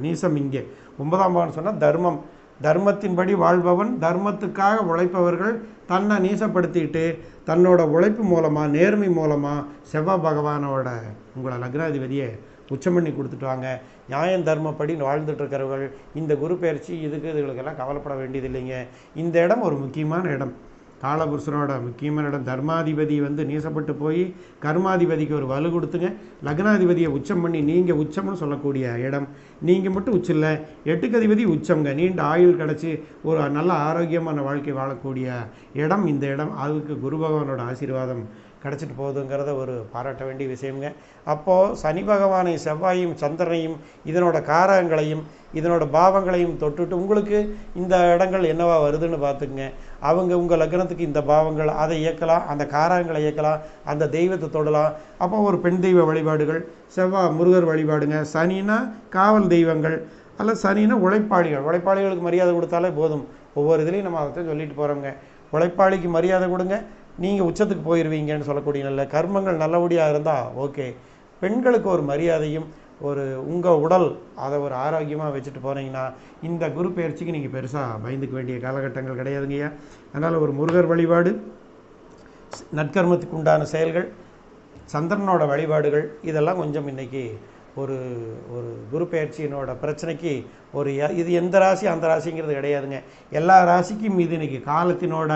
நீசம். இங்கே 9ஆம் பாவம் சொன்னால் தர்மம், தர்மத்தின்படி வாழ்பவன், தர்மத்துக்காக உழைப்பவர்கள் தன்னை நீசப்படுத்திட்டு தன்னோட உழைப்பு மூலமாக நேர்மை மூலமாக செவ்வாய் பகவானோட உங்களை லக்னாதிபதியை உச்சம் பண்ணி கொடுத்துட்டு வாங்க. நியாயம் தர்மப்படி வாழ்ந்துட்டுருக்கிறவர்கள் இந்த குரு பயிற்சி இதுகளுக்கெல்லாம் கவலைப்பட வேண்டியது இல்லைங்க. இந்த இடம் ஒரு முக்கியமான இடம், காலபுருஷனோட முக்கியமான இடம். தர்மாதிபதி நீசப்பட்டு போய் கர்மாதிபதிக்கு ஒரு வலு கொடுத்துங்க. லக்னாதிபதியை உச்சம் பண்ணி நீங்கள் உச்சம்னு சொல்லக்கூடிய இடம். நீங்கள் மட்டும் உச்சம் இல்லை, 8க்கு அதிபதி உச்சம்ங்க. நீண்ட ஆயுள் கிடச்சி ஒரு நல்ல ஆரோக்கியமான வாழ்க்கை வாழக்கூடிய இடம் இந்த இடம். அதுக்கு குரு பகவானோட ஆசீர்வாதம் கிடச்சிட்டு போகுதுங்கிறத ஒரு பாராட்ட வேண்டிய விஷயங்க. அப்போது சனி பகவானை, செவ்வாயும், சந்திரனையும், இதனோட காரகங்களையும் இதனோட பாவங்களையும் தொட்டுட்டு உங்களுக்கு இந்த இடங்கள் என்னவா வருதுன்னு பார்த்துக்குங்க. அவங்க உங்கள் லக்னத்துக்கு இந்த பாவங்கள் அதை இயக்கலாம், அந்த காரகங்களை இயக்கலாம், அந்த தெய்வத்தை தொடலாம். அப்போ ஒரு பெண் தெய்வ வழிபாடுகள், செவ்வாய் முருகர் வழிபாடுங்க, சனினா காவல் தெய்வங்கள், அல்ல சனினா உழைப்பாளிகளுக்கு மரியாதை கொடுத்தாலே போதும். ஒவ்வொரு இதுலேயும் நம்ம அதை சொல்லிட்டு போகிறோங்க. உழைப்பாளிக்கு மரியாதை கொடுங்க, நீங்கள் உச்சத்துக்கு போயிடுவீங்கன்னு சொல்லக்கூடிய நல்ல கர்மங்கள் நல்லபடியாக இருந்தால் ஓகே. பெண்களுக்கு ஒரு மரியாதையும் ஒரு உங்கள் உடல் அதை ஒரு ஆரோக்கியமாக வச்சுட்டு போனீங்கன்னா இந்த குரு பயிற்சிக்கு நீங்கள் பெருசாக பயந்துக்க வேண்டிய காலகட்டங்கள் கிடையாதுங்கய்யா. அதனால் ஒரு முருகர் வழிபாடு, நற்கர்மத்துக்கு உண்டான செயல்கள், சந்திரனோட வழிபாடுகள் இதெல்லாம் கொஞ்சம் இன்றைக்கி ஒரு ஒரு குரு பயிற்சியினோட பிரச்சனைக்கு இது எந்த ராசி அந்த ராசிங்கிறது கிடையாதுங்க. எல்லா ராசிக்கும் இது இன்றைக்கி காலத்தினோட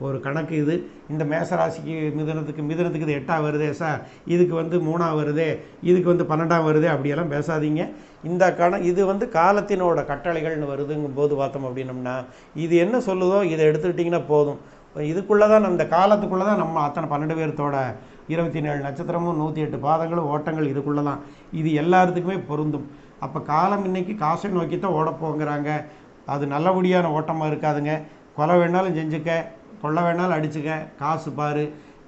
ஒரு கணக்கு. இது இந்த மேச ராசிக்கு மிதுனத்துக்கு இது 8ஆக வருதே சார், இதுக்கு 3ஆக வருதே, இதுக்கு 12ஆக வருதே, அப்படியெல்லாம் பேசாதீங்க. இந்த இது காலத்தினோட கட்டளைகள்னு வருதுங்கும் போது பார்த்தோம் அப்படின்னம்னா இது என்ன சொல்லுதோ இதை எடுத்துக்கிட்டிங்கன்னா போதும். இதுக்குள்ளே தான் அந்த காலத்துக்குள்ளே தான் நம்ம அத்தனை 12 பேர்த்தோட 27 நட்சத்திரமும் 108 பாதங்களும் ஓட்டங்கள் இதுக்குள்ளே தான். இது எல்லாத்துக்குமே பொருந்தும். அப்போ காலம் இன்றைக்கி காசை நோக்கி தான் ஓடப்போங்கிறாங்க. அது நல்லபடியான ஓட்டமாக இருக்காதுங்க. கொலை வேணாலும் செஞ்சுக்க, கொள்ள வேணாலும் அடிச்சுக்க, காசு பாரு.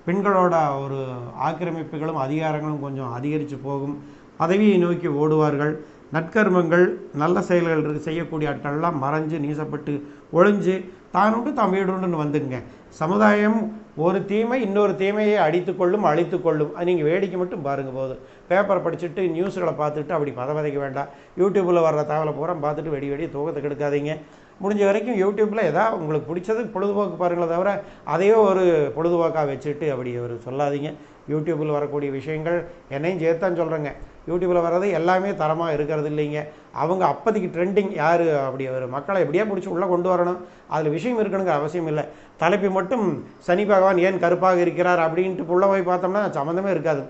பெண்களோட ஒரு ஆக்கிரமிப்புகளும் அதிகாரங்களும் கொஞ்சம் அதிகரித்து போகும். பதவியை நோக்கி ஓடுவார்கள். நற்கர்மங்கள் நல்ல செயல்கள் செய்யக்கூடிய ஆட்கள்லாம் மறைஞ்சு நீசப்பட்டு ஒழிஞ்சு தானுண்டு தாம் வீடுண்டுன்னு வந்துங்க. சமுதாயம் ஒரு தீமை இன்னொரு தீமையை அடித்துக்கொள்ளும், அழித்துக்கொள்ளும். அது நீங்கள் வேடிக்கை மட்டும் பாருங்கள் போதும். பேப்பரை படிச்சுட்டு நியூஸ்களை பார்த்துட்டு அப்படி பதவிக்க வேண்டாம். யூடியூப்பில் வர்ற தகவலை பூரா பார்த்துட்டு வெடி தூக்கத்தை கெடுக்காதீங்க. முடிஞ்ச வரைக்கும் யூடியூப்பில் ஏதாவது உங்களுக்கு பிடிச்சது பொழுதுபோக்கு பாருங்களே தவிர அதையோ ஒரு பொழுதுபோக்காக வச்சுட்டு அப்படி ஒரு சொல்லாதீங்க. யூடியூப்பில் வரக்கூடிய விஷயங்கள் என்னையும் சேர்த்தான் சொல்கிறேங்க. யூடியூப்பில் வர்றது எல்லாமே தரமாக இருக்கிறது இல்லைங்க. அவங்க அப்போதைக்கு ட்ரெண்டிங் யார் அப்படி ஒரு மக்களை எப்படியா பிடிச்சி உள்ளே கொண்டு வரணும், அதில் விஷயம் இருக்கணுங்கிற அவசியம் இல்லை. தலைப்பு மட்டும் சனி பகவான் ஏன் கருப்பாக இருக்கிறார் அப்படின்ட்டு உள்ளே போய் பார்த்தோம்னா சம்மந்தமே இருக்காது.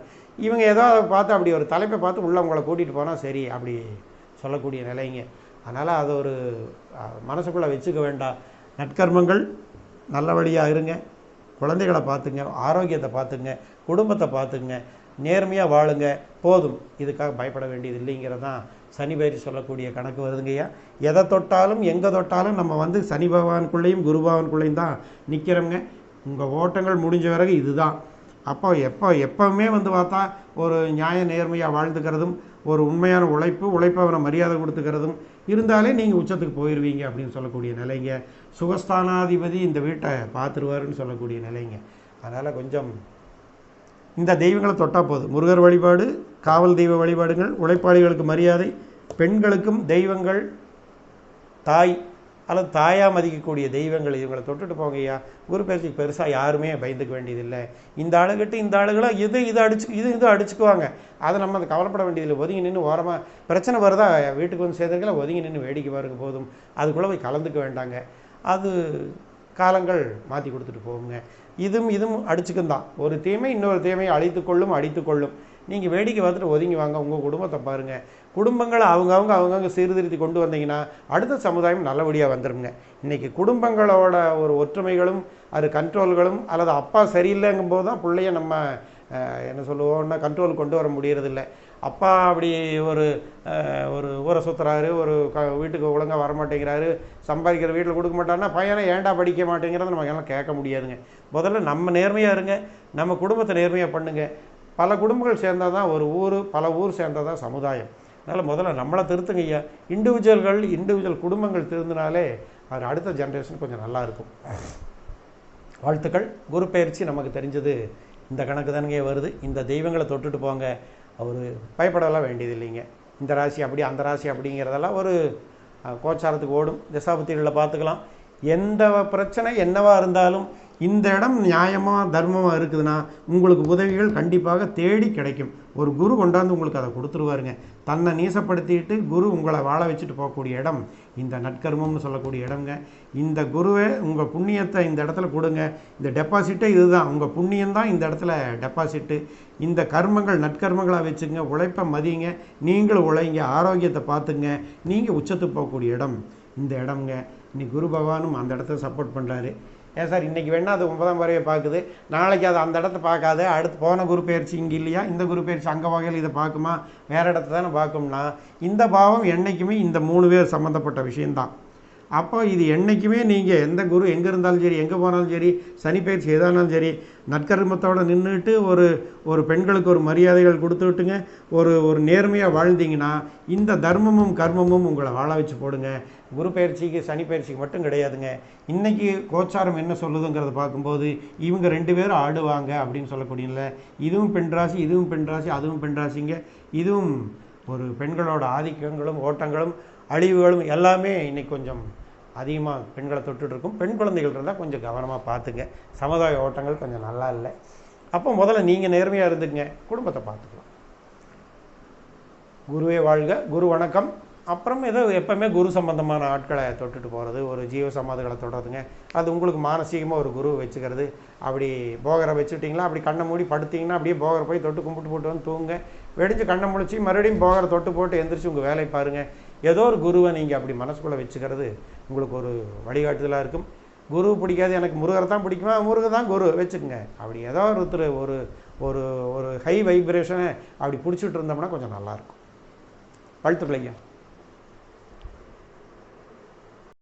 இவங்க ஏதோ அதை பார்த்து அப்படி ஒரு தலைப்பை பார்த்து உள்ளே உங்களை கூட்டிகிட்டு போனால் சரி அப்படி சொல்லக்கூடிய நிலைங்க. அதனால் அதை ஒரு மனசுக்குள்ளே வச்சுக்க வேண்டாம். நற்கர்மங்கள் நல்ல வழியாக இருங்க, குழந்தைகளை பார்த்துங்க, ஆரோக்கியத்தை பார்த்துங்க, குடும்பத்தை பார்த்துங்க, நேர்மையாக வாழுங்க, போதும். இதுக்காக பயப்பட வேண்டியது இல்லைங்கிறதான் சனி பயிற்சி சொல்லக்கூடிய கணக்கு வருதுங்கய்யா. எதை தொட்டாலும் எங்கே தொட்டாலும் நம்ம வந்து சனி பகவானுக்குள்ளேயும் குரு பகவானுக்குள்ளேயும் தான் நிற்கிறோங்க. உங்கள் ஓட்டங்கள் முடிஞ்ச பிறகு இதுதான். அப்போ எப்போவுமே வந்து பார்த்தா ஒரு நியாய நேர்மையாக வாழ்ந்துக்கிறதும், ஒரு உண்மையான உழைப்பவனை மரியாதை கொடுத்துக்கிறதும் இருந்தாலே நீங்கள் உச்சத்துக்கு போயிடுவீங்க அப்படின்னு சொல்லக்கூடிய நிலைங்க. சுகஸ்தானாதிபதி இந்த வீட்டை பார்த்துருவாருன்னு சொல்லக்கூடிய நிலைங்க. அதனால் கொஞ்சம் இந்த தெய்வங்களை தொட்டால் போதும். முருகர் வழிபாடு, காவல் தெய்வ வழிபாடுகள், உழைப்பாளிகளுக்கு மரியாதை, பெண்களுக்கும் தெய்வங்கள், தாய் அல்லது தாயாக மதிக்கக்கூடிய தெய்வங்கள், இவங்களை தொட்டுட்டு போங்கய்யா. குரு பயிற்சிக்கு பெருசாக யாருமே பயந்துக்க வேண்டியதில்லை. இந்த ஆளுகிட்ட இந்த ஆளுகளும் இது அடிச்சுக்குவாங்க. அதை நம்ம அதை கவலைப்பட வேண்டியதில்லை. ஒதுங்கி நின்று ஓரமாக பிரச்சனை வருதா வீட்டுக்கு வந்து சேர்ந்துருக்கல, ஒதுங்கி நின்று வேடிக்கை பாருங்க போதும். அதுக்குள்ளே போய் கலந்துக்க வேண்டாங்க. அது காலங்கள் மாற்றி கொடுத்துட்டு போகுங்க. இதுவும் அடிச்சுக்கும் தான். ஒரு தீமை இன்னொரு தீமையை அடித்துக்கொள்ளும். நீங்கள் வேடிக்கை பார்த்துட்டு ஒதுங்கி வாங்க, உங்கள் குடும்பத்தை பாருங்கள். குடும்பங்களை அவங்கவுங்க சீர்திருத்தி கொண்டு வந்தீங்கன்னா அடுத்த சமுதாயம் நல்லபடியாக வந்துடுங்க. இன்றைக்கி குடும்பங்களோட ஒரு ஒற்றுமைகளும் அது கண்ட்ரோல்களும், அல்லது அப்பா சரியில்லைங்கும் போது தான் பிள்ளைய நம்ம என்ன சொல்லுவோம்னா கண்ட்ரோல் கொண்டு வர முடியறதில்லை. அப்பா அப்படி ஒரு ஊரை சுற்றுறாரு, வீட்டுக்கு ஒழுங்காக வரமாட்டேங்கிறாரு, சம்பாதிக்கிற வீட்டில் கொடுக்க மாட்டாருன்னா பையனை ஏன்டா படிக்க மாட்டேங்கிறத நம்ம எல்லாம் கேட்க முடியாதுங்க. முதல்ல நம்ம நேர்மையாக இருங்க, நம்ம குடும்பத்தை நேர்மையாக பண்ணுங்க. பல குடும்பங்கள் சேர்ந்தால் தான் ஒரு ஊர், பல ஊர் சேர்ந்தால் தான் சமுதாயம். அதனால் முதல்ல நம்மளை திருத்துங்க ஐயா. இண்டிவிஜுவல் குடும்பங்கள் திருந்தினாலே அது அடுத்த ஜென்ரேஷன் கொஞ்சம் நல்லாயிருக்கும். வாழ்த்துக்கள். குரு பயிற்சி நமக்கு தெரிஞ்சது இந்த கணக்கு தானுங்க வருது. இந்த தெய்வங்களை தொட்டுட்டு போங்க. அவர் பயப்படலாம் வேண்டியது இல்லைங்க. இந்த ராசி அப்படி, அந்த ராசி அப்படிங்கிறதெல்லாம் ஒரு கோச்சாரத்துக்கு ஓடும். தசாபுத்திகளில் பார்த்துக்கலாம். எந்த பிரச்சனை என்னவாக இருந்தாலும் இந்த இடம் நியாயமாக தர்மமாக இருக்குதுன்னா உங்களுக்கு உதவிகள் கண்டிப்பாக தேடி கிடைக்கும். ஒரு குரு கொண்டாந்து உங்களுக்கு அதை கொடுத்துருவாருங்க. தன்னை நீசப்படுத்திட்டு குரு உங்களை வாழ வச்சுட்டு போகக்கூடிய இடம் இந்த நற்கர்மம்னு சொல்லக்கூடிய இடம்ங்க. இந்த குருவை உங்கள் புண்ணியத்தை இந்த இடத்துல கொடுங்க. இந்த டெபாசிட்டே இதுதான், உங்கள் புண்ணியம்தான் இந்த இடத்துல டெபாசிட்டு. இந்த கர்மங்கள் நற்கர்மங்களாக வச்சுங்க, உழைப்பை மதிங்க, நீங்களும் உழைங்க, ஆரோக்கியத்தை பார்த்துங்க. நீங்கள் உச்சத்துக்கு போகக்கூடிய இடம் இந்த இடம்ங்க. இன்னைக்கு குரு பகவானும் அந்த இடத்த சப்போர்ட் பண்ணுறாரு. ஏன் சார் இன்றைக்கி வேணால் அது 9ஆம் வரையை பார்க்குது, நாளைக்கு அது அந்த இடத்த பார்க்காது, அடுத்து போன குரு பயிற்சி இங்கே இல்லையா, இந்த குரு பயிற்சி அங்கே வகையில் இதை பார்க்குமா, வேறு இடத்த தானே பார்க்கும்னா இந்த பாவம் என்றைக்குமே இந்த 3 பேர் சம்மந்தப்பட்ட விஷயந்தான். அப்போ இது என்றைக்குமே நீங்கள் எந்த குரு எங்கே இருந்தாலும் சரி, எங்கே போனாலும் சரி, சனி பயிற்சி எதானாலும் சரி, நற்கர்மத்தோடு நின்றுட்டு ஒரு பெண்களுக்கு ஒரு மரியாதைகள் கொடுத்துட்டுங்க, ஒரு நேர்மையாக வாழ்ந்தீங்கன்னா இந்த தர்மமும் கர்மமும் உங்களை வாழ வச்சு போடுங்க. குரு பயிற்சிக்கு சனி பயிற்சிக்கு மட்டும் கிடையாதுங்க. இன்றைக்கி கோச்சாரம் என்ன சொல்லுதுங்கிறத பார்க்கும்போது இவங்க 2 பேரும் ஆடுவாங்க அப்படின்னு சொல்லக்கூடியல. இதுவும் பெண் ராசி, இதுவும் பெண் ராசி, அதுவும் பெண் ராசிங்க. இதுவும் ஒரு பெண்களோட ஆதிக்கங்களும் ஓட்டங்களும் அழிவுகளும் எல்லாமே இன்றைக்கி கொஞ்சம் அதிகமாக பெண்களை தொட்டுட்ருக்கும். பெண் குழந்தைகள் இருந்தால் கொஞ்சம் கவனமாக பார்த்துங்க. சமுதாய ஓட்டங்கள் கொஞ்சம் நல்லா இல்லை. அப்போ முதல்ல நீங்கள் நேர்மையாக இருந்துக்குங்க, குடும்பத்தை பார்த்துக்கலாம். குருவே வாழ்க. குரு வணக்கம். அப்புறம் ஏதோ எப்போவுமே குரு சம்பந்தமான ஆட்களை தொட்டுட்டு போகிறது, ஒரு ஜீவ சமாதிகளை தொடுறதுங்க. அது உங்களுக்கு மானசீகமாக ஒரு குரு வச்சுக்கிறது. அப்படி போகரை வச்சுட்டிங்களா, அப்படி கண்ணை மூடி படுத்திங்கன்னா அப்படியே போகரை போய் தொட்டு கும்பிட்டு போட்டு வந்து தூங்க, வெடிஞ்சு கண்ணை முழிச்சு மறுபடியும் போகரை தொட்டு போட்டு எந்திரிச்சு உங்கள் வேலை பாருங்கள். ஏதோ ஒரு குருவை நீங்கள் அப்படி மனசுக்குள்ளே வச்சுக்கிறது உங்களுக்கு ஒரு வழிகாட்டுதலாக இருக்கும். குரு பிடிக்காது, எனக்கு முருகரை தான் பிடிக்குமா, முருகர் தான் குரு வச்சுக்கோங்க. அப்படி ஏதோ ஒருத்தர் ஒரு ஹை வைப்ரேஷனை அப்படி பிடிச்சிட்டு இருந்தோம்னா கொஞ்சம் நல்லாயிருக்கும். வாழ்த்துக்களைங்க.